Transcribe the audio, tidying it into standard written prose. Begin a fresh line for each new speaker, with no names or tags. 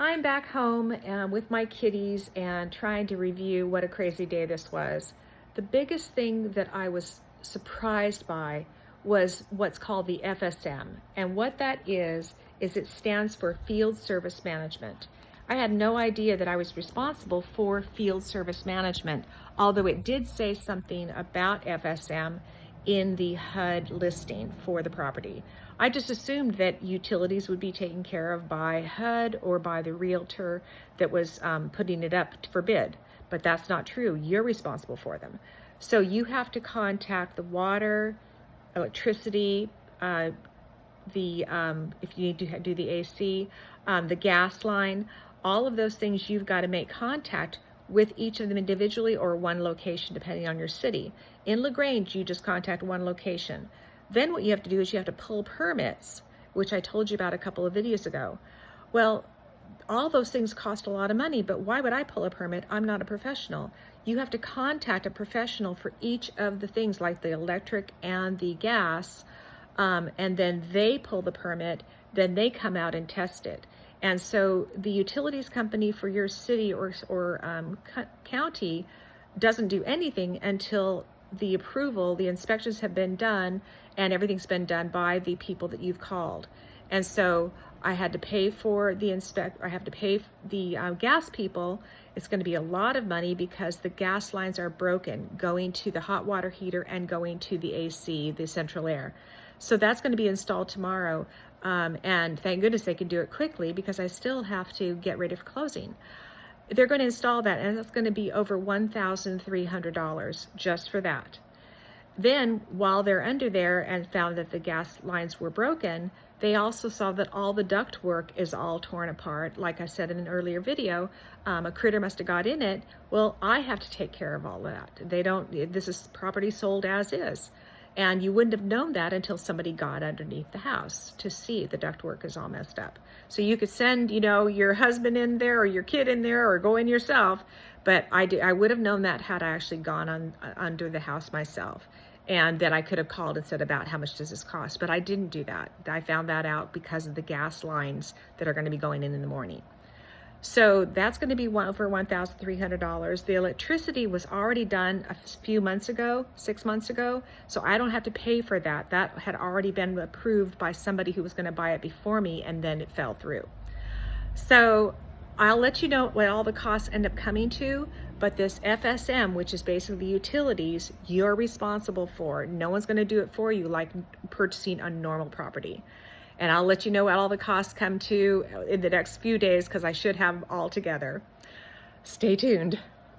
I'm back home with my kitties and trying to review what a crazy day this was. The biggest thing that I was surprised by was what's called the FSM. And what that is it stands for Field Service Management. I had no idea that I was responsible for field service management, although it did say something about FSM in the HUD listing for the property. I just assumed that utilities would be taken care of by HUD or by the realtor that was putting it up for bid, but that's not true. You're responsible for them. So you have to contact the water, electricity, if you need to do the AC, the gas line, all of those things you've got to make contact with each of them individually or one location depending on your city. In LaGrange, you just contact one location. Then what you have to do is you have to pull permits, which I told you about a couple of videos ago. Well, all those things cost a lot of money, but why would I pull a permit? I'm not a professional. You have to contact a professional for each of the things like the electric and the gas, and then they pull the permit, then they come out and test it. And so the utilities company for your city or county doesn't do anything until the approval, the inspections have been done, and everything's been done by the people that you've called. And so I had to pay for the I have to pay the gas people. It's going to be a lot of money because the gas lines are broken, going to the hot water heater and going to the AC, the central air. So that's going to be installed tomorrow. And thank goodness they can do it quickly because I still have to get ready for closing. They're going to install that, and that's going to be over $1,300 just for that. Then, while they're under there and found that the gas lines were broken, they also saw that all the duct work is all torn apart. Like I said in an earlier video, a critter must have got in it. Well, I have to take care of all of that. This is property sold as is. And you wouldn't have known that until somebody got underneath the house to see the ductwork is all messed up. So you could send, your husband in there or your kid in there or go in yourself, but I would have known that had I actually gone under the house myself. And then I could have called and said about how much does this cost, but I didn't do that. I found that out because of the gas lines that are going to be going in the morning. So that's going to be over $1,300. The electricity was already done a few months ago, 6 months ago, so I don't have to pay for that. That had already been approved by somebody who was going to buy it before me, and then it fell through. So I'll let you know what all the costs end up coming to, but this FSM, which is basically utilities, you're responsible for. No one's going to do it for you like purchasing a normal property. And I'll let you know what all the costs come to in the next few days because I should have all together. Stay tuned.